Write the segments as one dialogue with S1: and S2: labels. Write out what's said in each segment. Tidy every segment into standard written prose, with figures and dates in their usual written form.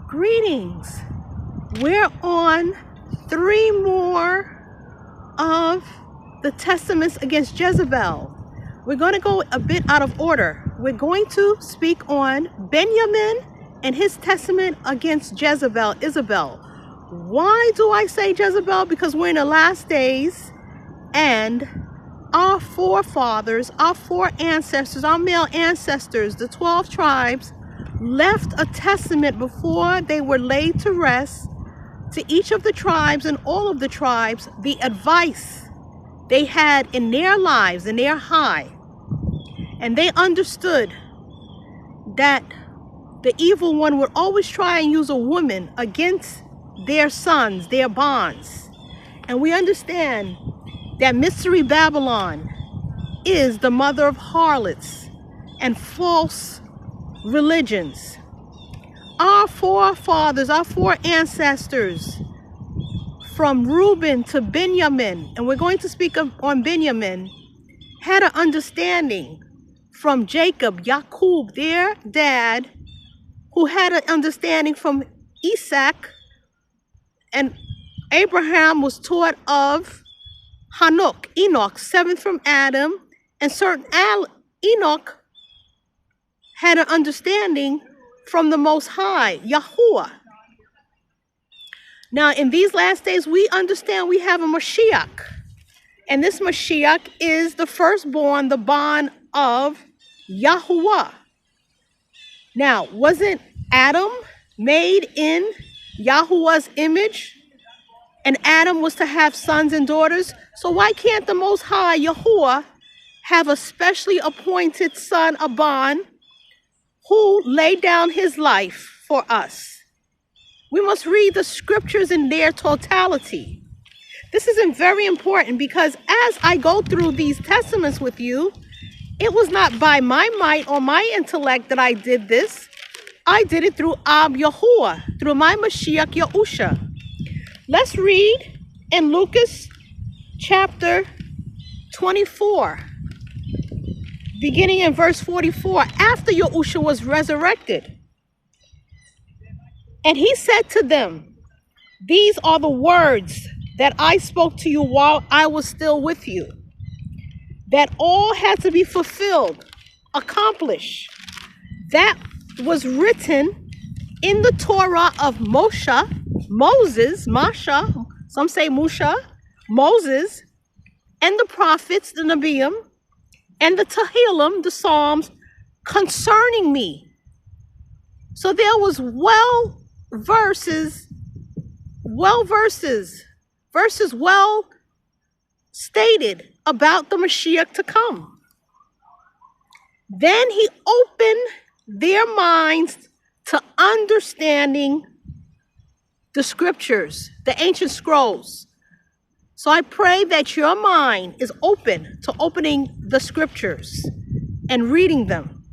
S1: Greetings. We're on 3 more of the testaments against Jezebel. We're going to go a bit out of order. We're going to speak on Benjamin and his testament against Jezebel, Isabel. Why do I say Jezebel? Because we're in the last days, and our forefathers, our 4 ancestors, our male ancestors, the 12 tribes, left a testament before they were laid to rest to each of the tribes and all of the tribes, the advice they had in their lives, in their high. And they understood that the evil one would always try and use a woman against their sons, their bonds. And we understand that Mystery Babylon is the mother of harlots and false religions. Our forefathers, our 4 ancestors, from Reuben to Benjamin, and we're going to speak on Benjamin, had an understanding from Jacob, Jacob, their dad, who had an understanding from Isaac, and Abraham was taught of Enoch, 7th from Adam, and certain Enoch had an understanding from the Most High, Yahuwah. Now, in these last days, we understand we have a Mashiach. And this Mashiach is the firstborn, the bond of Yahuwah. Now, wasn't Adam made in Yahuwah's image? And Adam was to have sons and daughters. So why can't the Most High, Yahuwah, have a specially appointed son, a bond, who laid down his life for us? We must read the scriptures in their totality. This is very important because as I go through these testaments with you, it was not by my might or my intellect that I did this. I did it through Ab Yahuwah, through my Mashiach Yahusha. Let's read in Lucas chapter 24. Beginning in verse 44, after Yahusha was resurrected. And he said to them, these are the words that I spoke to you while I was still with you, that all had to be fulfilled, accomplished. That was written in the Torah of Moses, Masha, some say Musha, Moses, and the prophets, the Nebiim, and the Tehillim, the Psalms, concerning me. So there was verses well stated about the Mashiach to come. Then he opened their minds to understanding the scriptures, the ancient scrolls. So I pray that your mind is open to opening the scriptures and reading them.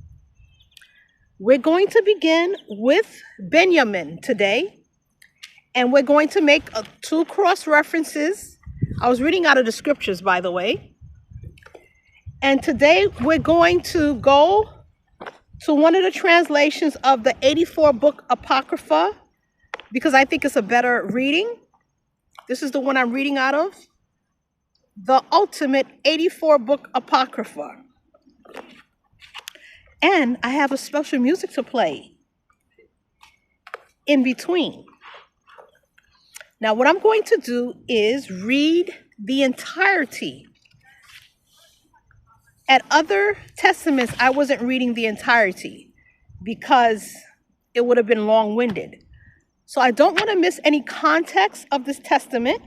S1: We're going to begin with Benjamin today, and we're going to make 2 cross references. I was reading out of the scriptures, by the way. And today we're going to go to one of the translations of the 84 book Apocrypha, because I think it's a better reading. This is the one I'm reading out of, the ultimate 84 book Apocrypha. And I have a special music to play in between. Now, what I'm going to do is read the entirety. At other testaments, I wasn't reading the entirety because it would have been long-winded. So I don't want to miss any context of this testament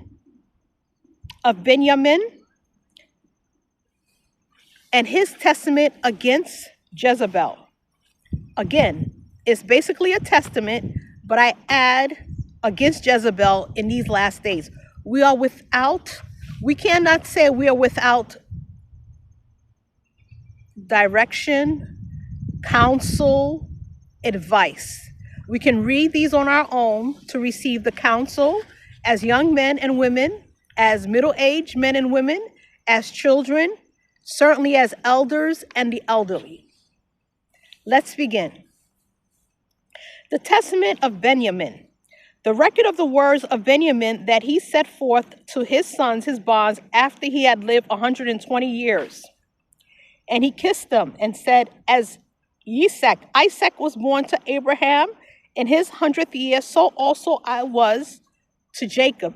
S1: of Benjamin and his testament against Jezebel. Again, it's basically a testament, but I add against Jezebel in these last days. We cannot say we are without direction, counsel, advice. We can read these on our own to receive the counsel as young men and women, as middle-aged men and women, as children, certainly as elders and the elderly. Let's begin. The testament of Benjamin. The record of the words of Benjamin that he set forth to his sons, his bonds, after he had lived 120 years. And he kissed them and said, as Isaac was born to Abraham in his 100th year, so also I was to Jacob.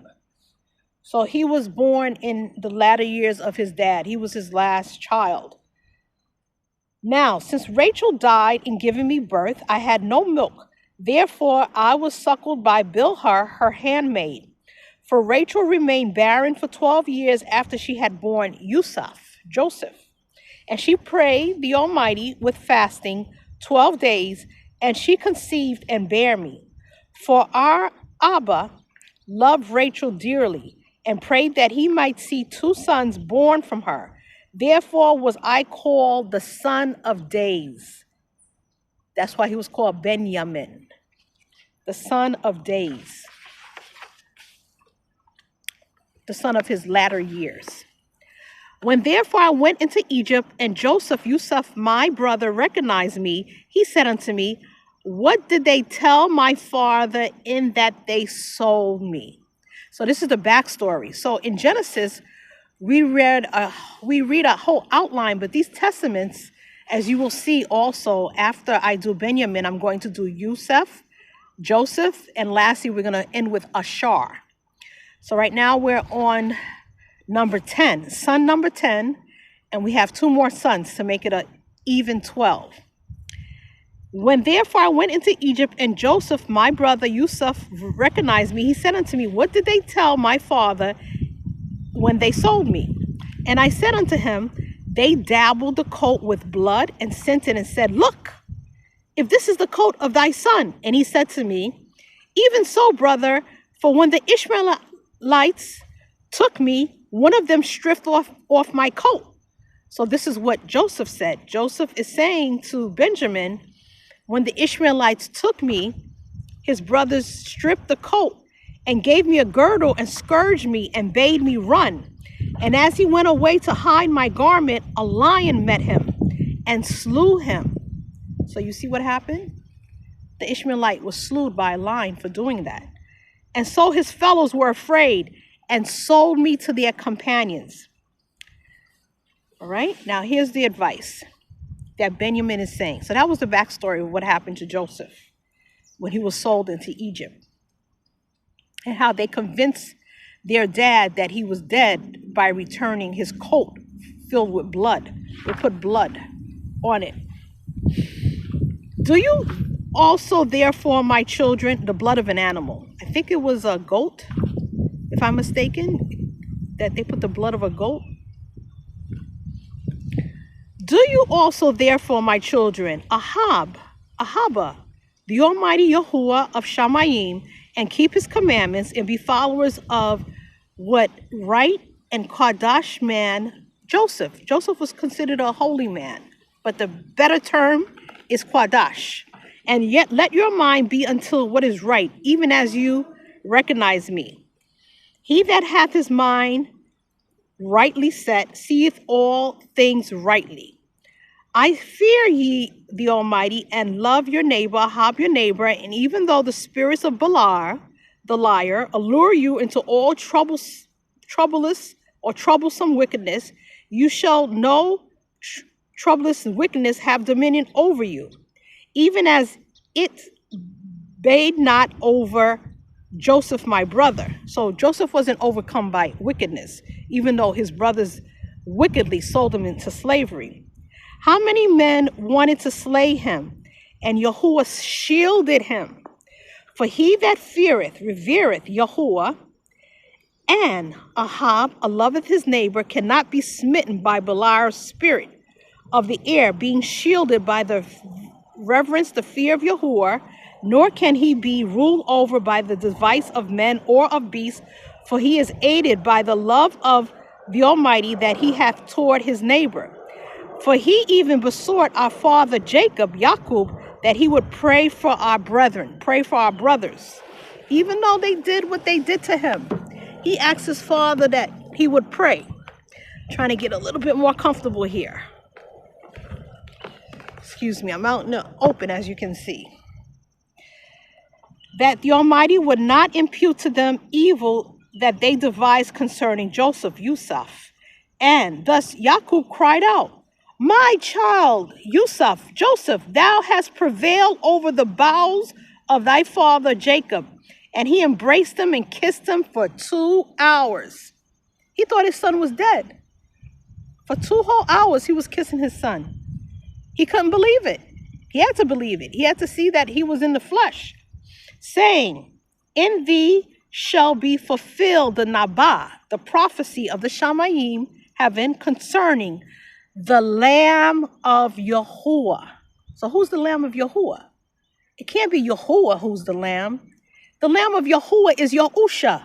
S1: So he was born in the latter years of his dad. He was his last child. Now, since Rachel died in giving me birth, I had no milk. Therefore, I was suckled by Bilhah, her handmaid. For Rachel remained barren for 12 years after she had borne Joseph. And she prayed the Almighty with fasting 12 days, and she conceived and bare me. For our Abba loved Rachel dearly, and prayed that he might see 2 sons born from her. Therefore was I called the son of days. That's why he was called Benjamin, the son of days, the son of his latter years. When therefore I went into Egypt, and Yusuf, my brother, recognized me, he said unto me, what did they tell my father in that they sold me? So this is the backstory. So in Genesis, we read a whole outline, but these testaments, as you will see also, after I do Benjamin, I'm going to do Yusuf, Joseph, and lastly, we're going to end with Ashar. So right now we're on number 10, son number 10, and we have 2 more sons to make it an even 12. When therefore I went into Egypt, and Joseph, my brother Yusuf, recognized me, he said unto me, what did they tell my father when they sold me? And I said unto him, they dabbled the coat with blood and sent it and said, look, if this is the coat of thy son. And he said to me, even so, brother, for when the Ishmaelites took me, one of them stripped off my coat. So this is what Joseph said. Joseph is saying to Benjamin, when the Ishmaelites took me, his brothers stripped the coat and gave me a girdle and scourged me and bade me run. And as he went away to hide my garment, a lion met him and slew him. So you see what happened? The Ishmaelite was slew by a lion for doing that. And so his fellows were afraid and sold me to their companions. All right, now here's the advice that Benjamin is saying. So that was the backstory of what happened to Joseph when he was sold into Egypt, and how they convinced their dad that he was dead by returning his coat filled with blood. They put blood on it. Do you also, therefore, my children, the blood of an animal? I think it was a goat, if I'm mistaken, that they put the blood of a goat. Do you also, therefore, my children, Ahaba, the Almighty Yahuwah of Shamayim, and keep his commandments and be followers of what right and Kadash man Joseph. Joseph was considered a holy man, but the better term is Kadash. And yet let your mind be until what is right, even as you recognize me. He that hath his mind rightly set seeth all things rightly. I fear ye the Almighty, and love your neighbor, Ahab your neighbor, and even though the spirits of Balaam, the liar, allure you into all troublous or troublesome wickedness, you shall know troublous wickedness have dominion over you, even as it bade not over Joseph my brother. So Joseph wasn't overcome by wickedness, even though his brothers wickedly sold him into slavery. How many men wanted to slay him, and Yahuwah shielded him? For he that feareth, revereth Yahuwah, and Ahab, loveth his neighbor, cannot be smitten by Beliar's spirit of the air, being shielded by the reverence, the fear of Yahuwah, nor can he be ruled over by the device of men or of beasts, for he is aided by the love of the Almighty that he hath toward his neighbor. For he even besought our father Jacob, Jacob, that he would pray for our brethren, pray for our brothers. Even though they did what they did to him, he asked his father that he would pray. Trying to get a little bit more comfortable here. Excuse me, I'm out in the open, as you can see. that the Almighty would not impute to them evil that they devised concerning Joseph, Yusuf. And thus Jacob cried out, my child, Yusuf, Joseph, thou hast prevailed over the bowels of thy father Jacob. And he embraced him and kissed him for 2 hours. He thought his son was dead. For 2 whole hours, he was kissing his son. He couldn't believe it. He had to believe it. He had to see that he was in the flesh, saying, in thee shall be fulfilled the Nabah, the prophecy of the Shamayim heaven concerning the Lamb of Yahuwah. So who's the Lamb of Yahuwah? It can't be Yahuwah who's the Lamb. The Lamb of Yahuwah is Yahusha,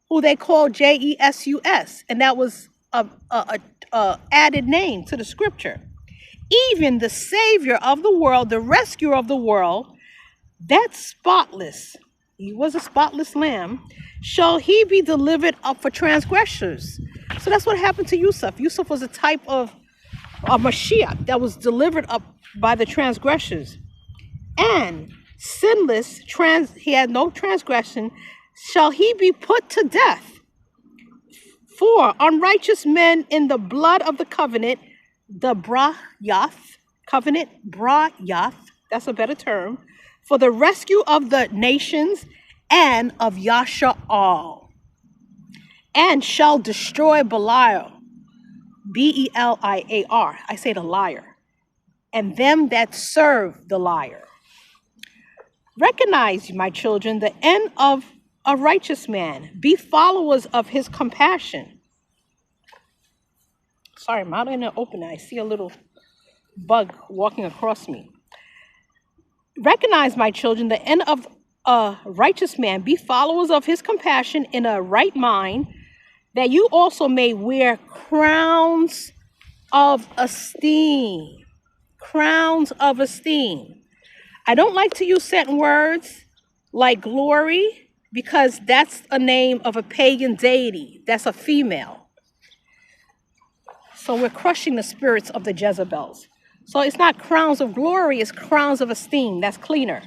S1: who they call Jesus, and that was a added name to the scripture. Even the Savior of the world, the rescuer of the world, that spotless, he was a spotless lamb, shall he be delivered up for transgressors. So that's what happened to Yusuf. Yusuf was a type of a Mashiach that was delivered up by the transgressors. And sinless, he had no transgression, shall he be put to death. For unrighteous men in the blood of the covenant, the Brayath, covenant Brayath, that's a better term, for the rescue of the nations and of Yasha'al, and shall destroy Belial, Beliar, I say the liar, and them that serve the liar. Recognize, my children, the end of a righteous man. Be followers of his compassion. Sorry, I'm out in the open. I see a little bug walking across me. Recognize, my children, the end of a righteous man. Be followers of his compassion in a right mind, that you also may wear crowns of esteem. Crowns of esteem. I don't like to use certain words like glory, because that's a name of a pagan deity. That's a female. So we're crushing the spirits of the Jezebels. So it's not crowns of glory, it's crowns of esteem. That's cleaner.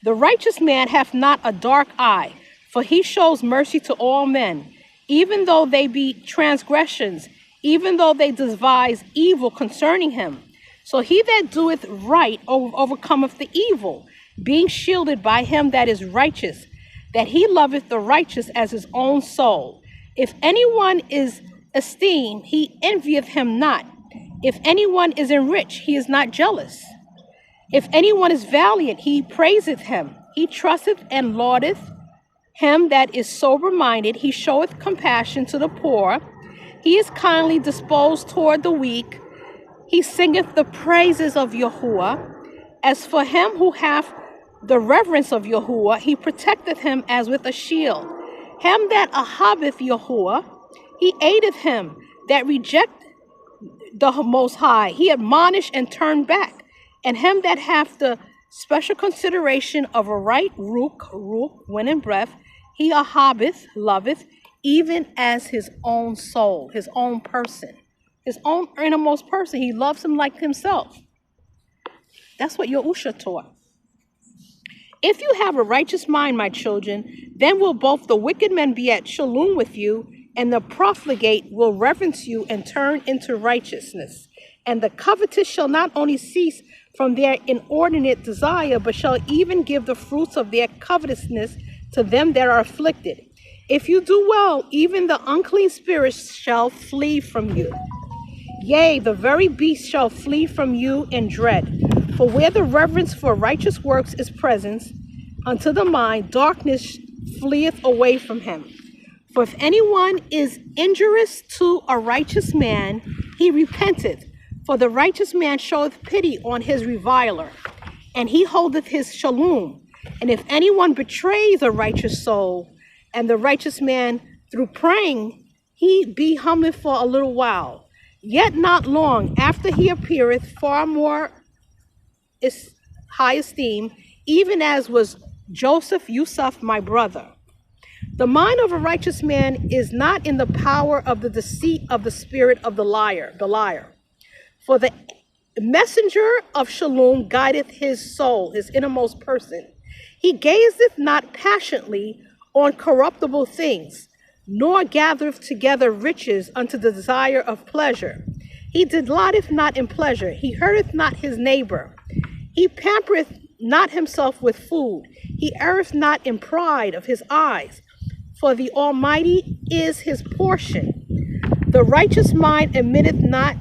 S1: The righteous man hath not a dark eye, for he shows mercy to all men, even though they be transgressions, even though they devise evil concerning him. So he that doeth right overcometh the evil, being shielded by him that is righteous, that he loveth the righteous as his own soul. If anyone is esteemed, he envieth him not. If anyone is enriched, he is not jealous. If anyone is valiant, he praiseth him. He trusteth and laudeth him that is sober-minded. He showeth compassion to the poor. He is kindly disposed toward the weak. He singeth the praises of Yahuwah. As for him who hath the reverence of Yahuwah, he protecteth him as with a shield. Him that ahabeth Yahuwah, he aideth him. That reject the Most High, he admonish and turn back. And him that hath the special consideration of a right ruch, wind and breath, he ahabeth, loveth, even as his own soul, his own person, his own innermost person. He loves him like himself. That's what Yahusha taught. If you have a righteous mind, my children, then will both the wicked men be at shalom with you, and the profligate will reverence you and turn into righteousness. And the covetous shall not only cease from their inordinate desire, but shall even give the fruits of their covetousness to them that are afflicted. If you do well, even the unclean spirits shall flee from you. Yea, the very beast shall flee from you in dread. For where the reverence for righteous works is present unto the mind, darkness fleeth away from him. For if anyone is injurious to a righteous man, he repenteth. For the righteous man showeth pity on his reviler, and he holdeth his shalom. And if anyone betrays a righteous soul, and the righteous man through praying, he be humbled for a little while. Yet not long after he appeareth, far more high esteem, even as was Joseph, Yusuf, my brother. The mind of a righteous man is not in the power of the deceit of the spirit of the liar. For the messenger of shalom guideth his soul, his innermost person. He gazeth not passionately on corruptible things, nor gathereth together riches unto the desire of pleasure. He delighteth not in pleasure, he hurteth not his neighbor. He pampereth not himself with food, he erreth not in pride of his eyes, for the Almighty is his portion. The righteous mind admitteth not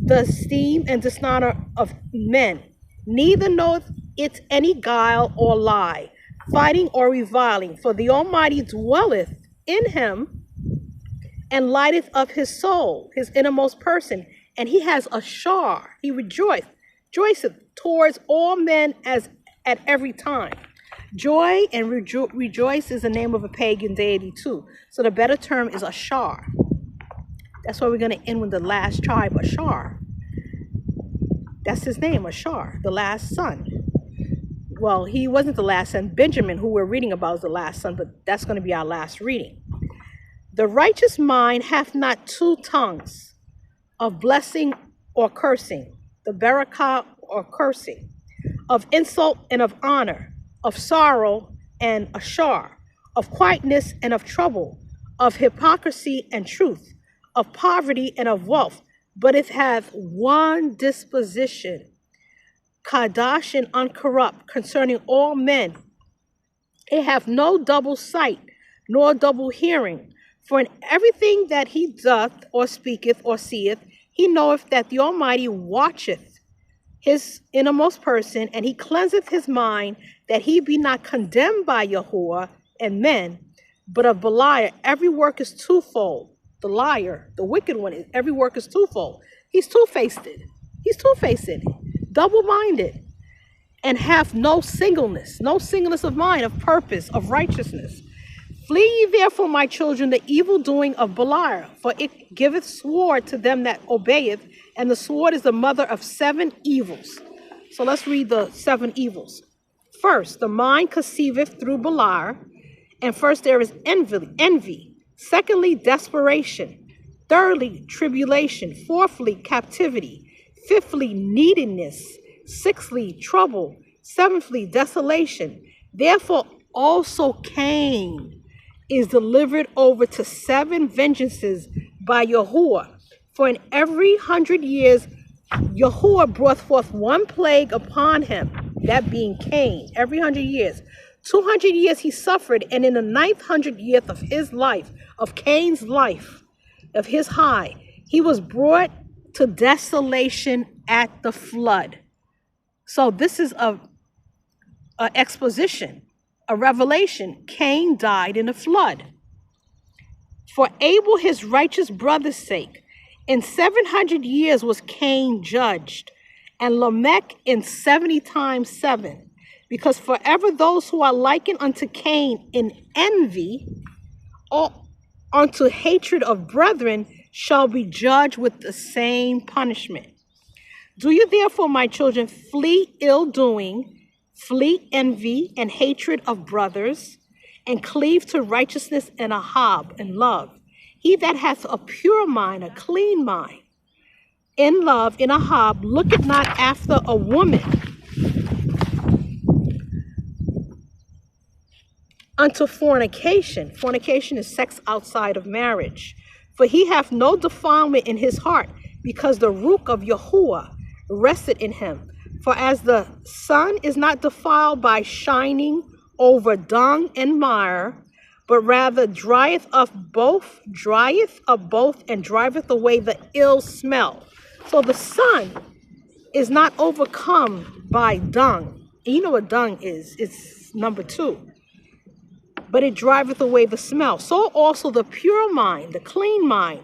S1: the esteem and dishonor of men, neither knoweth it any guile or lie, fighting or reviling, for the Almighty dwelleth in him and lighteth up his soul, his innermost person, and he has a shar. He rejoiceth towards all men as at every time. Joy and rejoice is the name of a pagan deity too. So the better term is Ashar. That's why we're going to end with the last tribe, Ashar. That's his name, Ashar, the last son. Well, he wasn't the last son. Benjamin, who we're reading about, is the last son, but that's going to be our last reading. The righteous mind hath not two tongues, of blessing or cursing, the barakah or cursing, of insult and of honor, of sorrow and ashar, of quietness and of trouble, of hypocrisy and truth, of poverty and of wealth, but it hath one disposition, Kadash and uncorrupt, concerning all men. It hath no double sight, nor double hearing. For in everything that he doth, or speaketh, or seeth, he knoweth that the Almighty watcheth his innermost person, and he cleanseth his mind, that he be not condemned by Yahuwah and men. But of Beliar, every work is twofold. The liar, the wicked one, every work is twofold. He's two-faced. He's two-faced, double-minded, and hath no singleness of mind, of purpose, of righteousness. Flee ye therefore, my children, the evil doing of Beliar, for it giveth sword to them that obeyeth, and the sword is the mother of 7 evils. So let's read the 7 evils. First, the mind conceiveth through Beliar, and first there is envy. Secondly, desperation. Thirdly, tribulation. Fourthly, captivity. Fifthly, neediness. Sixthly, trouble. Seventhly, desolation. Therefore also Cain is delivered over to 7 vengeances by Yahuwah. For in every 100 years Yahuwah brought forth one plague upon him, that being Cain, every 100 years. 200 years he suffered, and in the 900th year of his life, of Cain's life, of his high, he was brought to desolation at the flood. So this is a exposition, a revelation. Cain died in a flood. For Abel, his righteous brother's sake, in 700 years was Cain judged, and Lamech in 70 times 7. Because forever those who are likened unto Cain in envy or unto hatred of brethren shall be judged with the same punishment. Do you therefore, my children, flee ill doing, flee envy and hatred of brothers, and cleave to righteousness and ahab and love. He that hath a pure mind, a clean mind, in love, in ahab, looketh not after a woman, unto fornication. Fornication is sex outside of marriage. For he hath no defilement in his heart, because the ruach of Yahuwah rested in him. For as the sun is not defiled by shining over dung and mire, but rather drieth up both, and driveth away the ill smell. So the sun is not overcome by dung. And you know what dung is? It's number 2. But it driveth away the smell. So also the pure mind, the clean mind,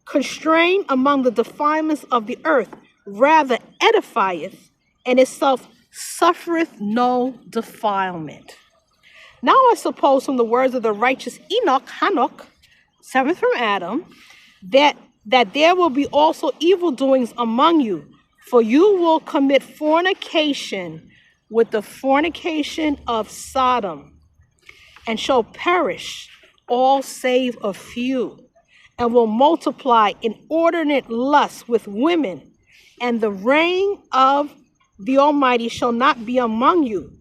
S1: constrained among the defilements of the earth, rather edifieth, and itself suffereth no defilement. Now I suppose from the words of the righteous Hanok, 7th from Adam, that there will be also evil doings among you, for you will commit fornication with the fornication of Sodom, and shall perish all save a few, and will multiply inordinate lust with women, and the reign of the Almighty shall not be among you.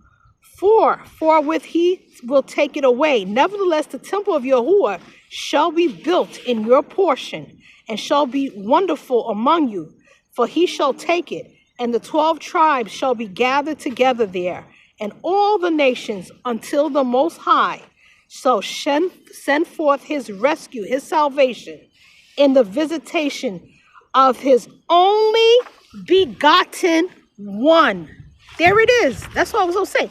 S1: For forthwith he will take it away. Nevertheless, the temple of Yahuwah shall be built in your portion, and shall be wonderful among you. For he shall take it, and the 12 tribes shall be gathered together there, and all the nations until the Most High shall send forth his rescue, his salvation, in the visitation of his only begotten one. There it is. That's what I was going to say.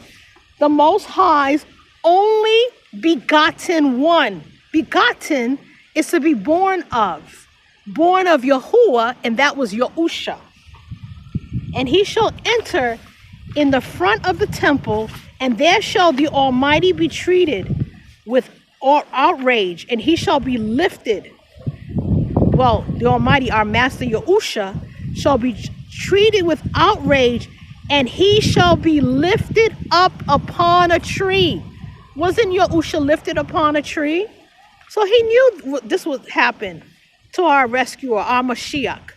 S1: The Most High's only begotten one. Begotten is to be born of. Born of Yahuwah, and that was Yahusha. And he shall enter in the front of the temple, and there shall the Almighty be treated with outrage, and he shall be lifted. Well, the Almighty, our Master Yahusha, shall be treated with outrage, and he shall be lifted up upon a tree. Wasn't Yahusha lifted upon a tree? So he knew this would happen to our rescuer, our Mashiach.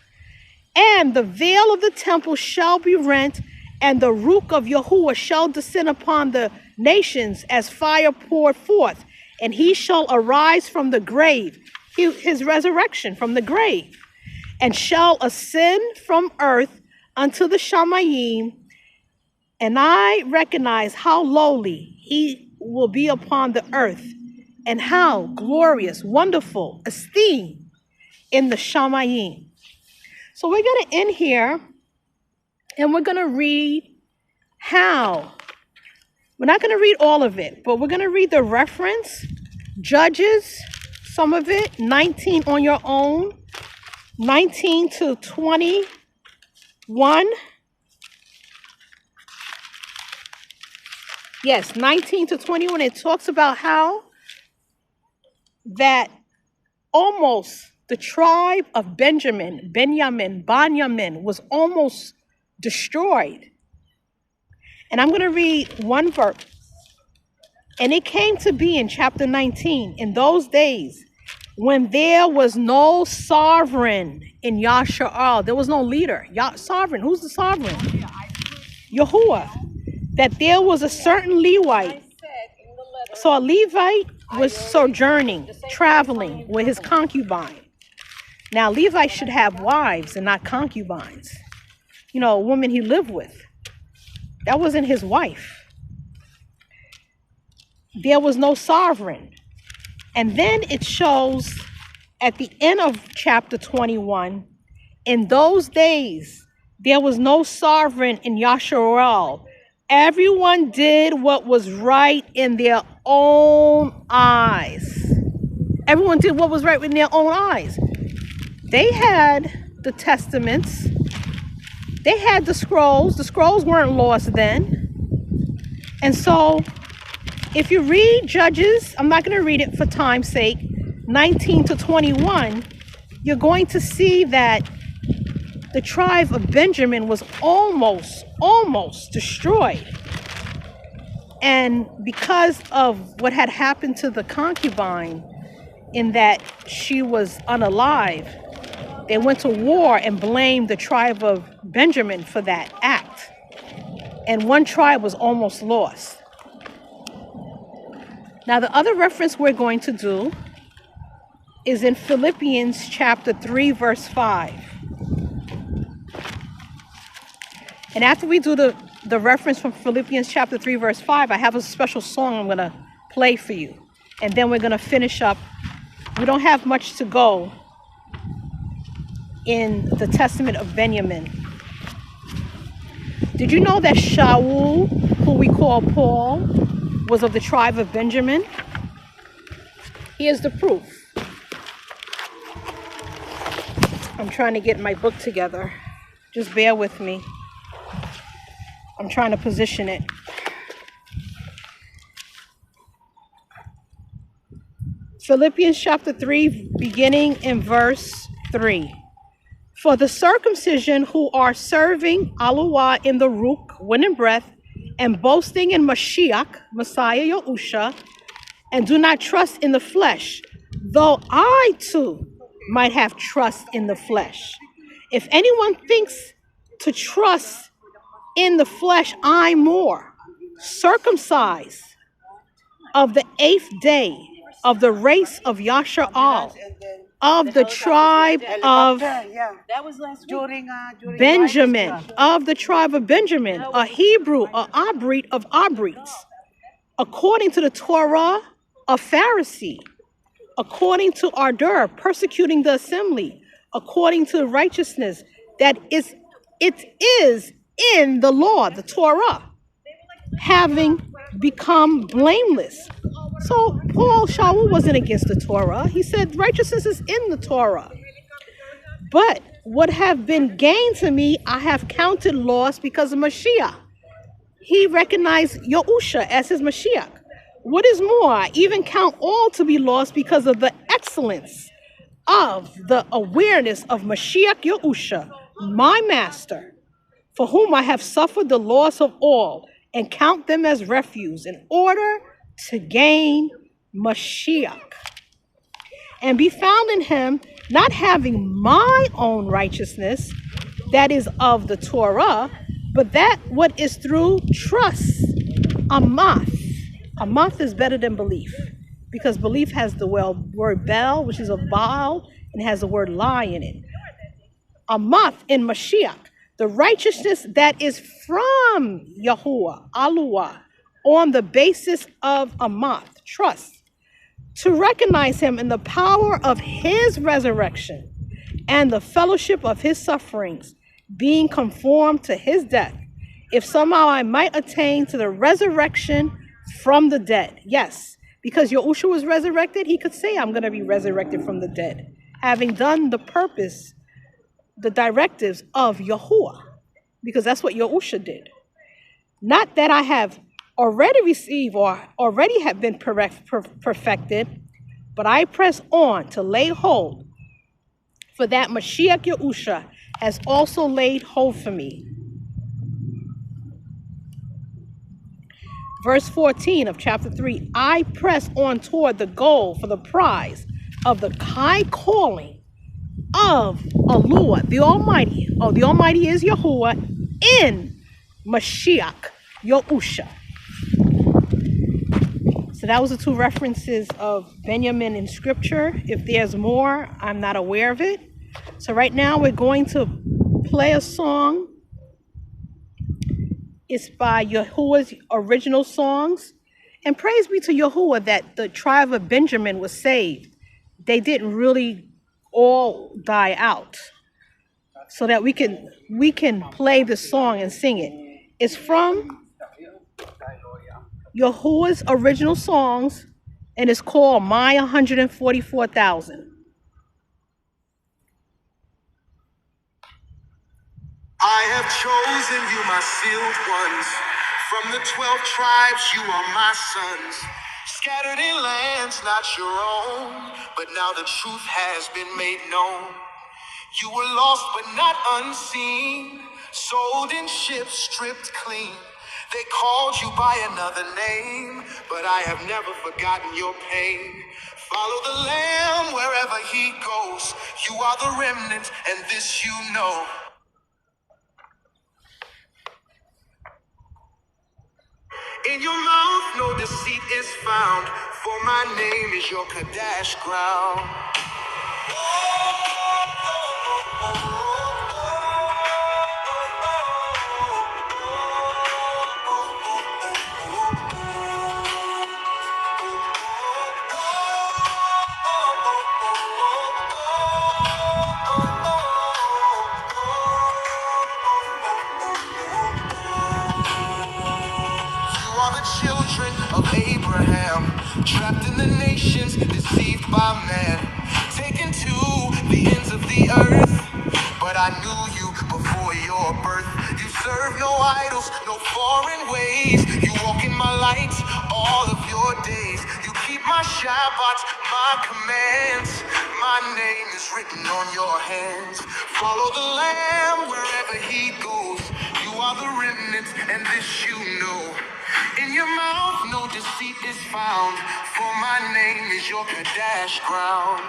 S1: And the veil of the temple shall be rent, and the Ruach of Yahuwah shall descend upon the nations as fire poured forth. And he shall arise from the grave, his resurrection from the grave, and shall ascend from earth unto the Shamayim. And I recognize how lowly he will be upon the earth, and how glorious, wonderful, esteemed in the Shamayim. So we're going to end here, and we're going to read how. We're not going to read all of it, but we're going to read the reference, Judges, some of it, 19 on your own, 19 to 21. Yes, 19 to 21. It talks about how that almost the tribe of Benjamin was almost destroyed. And I'm going to read one verse. And it came to be in chapter 19, in those days, when there was no sovereign in Yasharal, there was no leader. Sovereign, who's the sovereign? Yahuwah. That there was a certain Levite. So a Levite was sojourning, traveling with his concubine. Now, Levi should have wives and not concubines. You know, a woman he lived with. That wasn't his wife. There was no sovereign. And then it shows at the end of chapter 21, in those days, there was no sovereign in Yasharal. Everyone did what was right in their own eyes. Everyone did what was right in their own eyes. They had the testaments. They had the scrolls. The scrolls weren't lost then. And so if you read Judges, I'm not going to read it for time's sake, 19 to 21, you're going to see that the tribe of Benjamin was almost destroyed. And because of what had happened to the concubine, in that she was unalive, they went to war and blamed the tribe of Benjamin for that act. And one tribe was almost lost. Now, the other reference we're going to do is in Philippians chapter 3, verse 5. And after we do the reference from Philippians chapter 3, verse 5, I have a special song I'm going to play for you. And then we're going to finish up. We don't have much to go in the Testament of Benjamin. Did you know that Shaul, who we call Paul, was of the tribe of Benjamin? Here's the proof. I'm trying to get my book together. Just bear with me. I'm trying to position it. Philippians chapter 3, beginning in verse 3. For the circumcision who are serving Aluah in the Ruach, wind and breath, and boasting in Mashiach, Messiah Yahusha, and do not trust in the flesh, though I too might have trust in the flesh. If anyone thinks to trust in the flesh, I more. circumcised of the 8th day of the race of Yasha'al, of the tribe of Benjamin, of the tribe of Benjamin, a Hebrew, a Abrit of Abrits, according to the Torah, a Pharisee, according to ardor, persecuting the assembly, according to righteousness that it is in the law, the Torah, having become blameless. So Paul Shaul wasn't against the Torah. He said righteousness is in the Torah. But what have been gained to me, I have counted loss because of Mashiach. He recognized Yahusha as his Mashiach. What is more, I even count all to be lost because of the excellence of the awareness of Mashiach Yahusha, my master, for whom I have suffered the loss of all, and count them as refuse in order to gain Mashiach and be found in him, not having my own righteousness, that is of the Torah, but that what is through trust. Amath. Amath is better than belief, because belief has the word bel, which is of Baal, and has the word lie in it. Amath in Mashiach, the righteousness that is from Yahuwah, Aluah, on the basis of Amath, trust, to recognize him in the power of his resurrection and the fellowship of his sufferings, being conformed to his death, if somehow I might attain to the resurrection from the dead. Yes, because Yahushua was resurrected, he could say, I'm going to be resurrected from the dead, having done the purpose, the directives of Yahuwah, because that's what Yahushua did. Not that I have already received or already have been perfected, but I press on to lay hold, for that Mashiach Yahusha has also laid hold for me. Verse 14 of chapter 3, I press on toward the goal for the prize of the high calling of Allah, the Almighty. Oh, the Almighty is Yahuwah in Mashiach Yahusha. So that was the two references of Benjamin in scripture. If there's more, I'm not aware of it. So right now we're going to play a song. It's by Yahuwah's original songs. And praise be to Yahuwah that the tribe of Benjamin was saved. They didn't really all die out. So that we can play the song and sing it. It's from Yahuwah's original songs, and it's called My 144,000.
S2: I have chosen you, my sealed ones. From the 12 tribes, you are my sons. Scattered in lands not your own, but now the truth has been made known. You were lost but not unseen, sold in ships, stripped clean. They called you by another name, but I have never forgotten your pain. Follow the Lamb wherever he goes. You are the remnant, and this you know. In your mouth no deceit is found, for my name is your Kadash ground. You are the children of Abraham, trapped in the nations, deceived by man, taken to the ends of the earth. But I knew you before your birth. You serve no idols, no foreign ways. You walk in my light all of your days. You keep my Shabbat, my commands. My name is written on your hands. Follow the Lamb wherever he goes. You are the remnant, and this you know. In your mouth no deceit is found, for my name is your Kadash ground.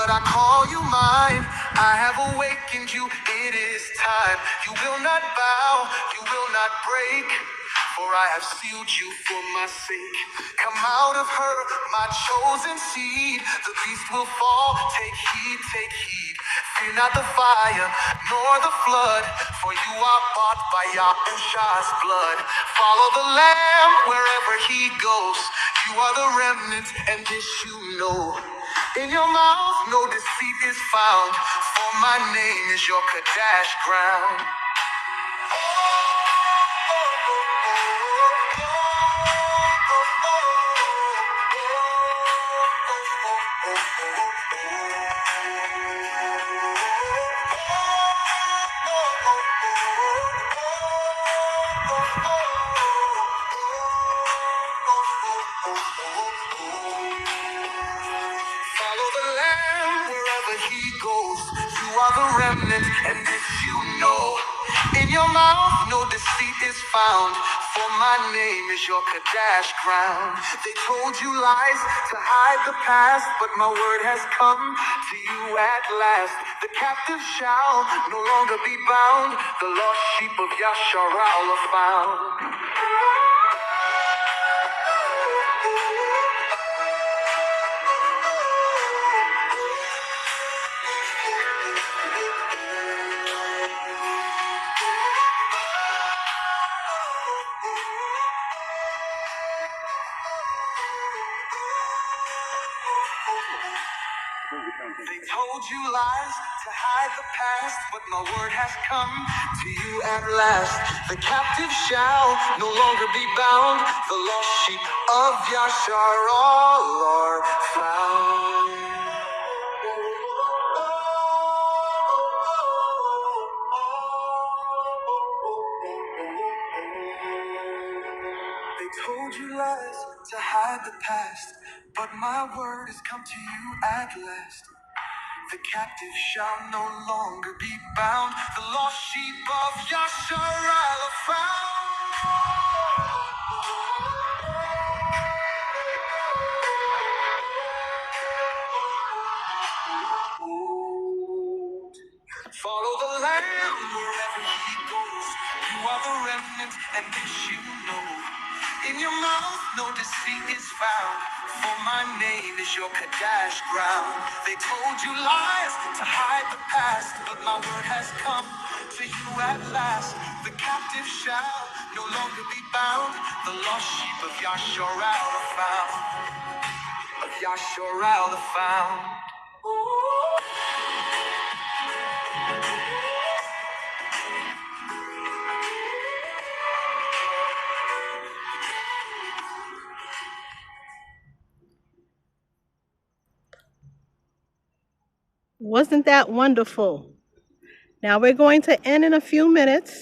S2: But I call you mine. I have awakened you. It is time. You will not bow. You will not break. For I have sealed you for my sake. Come out of her, my chosen seed. The beast will fall. Take heed, take heed. Fear not the fire, nor the flood. For you are bought by Yahushua's blood. Follow the Lamb wherever he goes. You are the remnant, and this you know. In your mouth, no deceit is found. For my name is your Kadash ground. Follow the Lamb wherever he goes. You are the remnant, and this you know. In your mouth, no deceit is found. For my name is your Kadash crown. They told you lies to hide the past, but my word has come to you at last. The captive shall no longer be bound. The lost sheep of Yasharal are found. They told you lies to hide the past, but my word has come to you at last. The captive shall no longer be bound. The lost sheep of Yashar all are found. They told you lies to hide the past, but my word has come to you at last. The captive shall no longer be bound. The lost sheep of Yasharal are found. Follow the Lamb wherever he goes. You are the remnant, and this you know. In your mouth, no deceit is found. For my name is your Kadash ground. They told you lies to hide the past, but my word has come to you at last. The captive shall no longer be bound. The lost sheep of Yasharal are found. Of Yasharal are found.
S1: Wasn't that wonderful? Now we're going to end in a few minutes.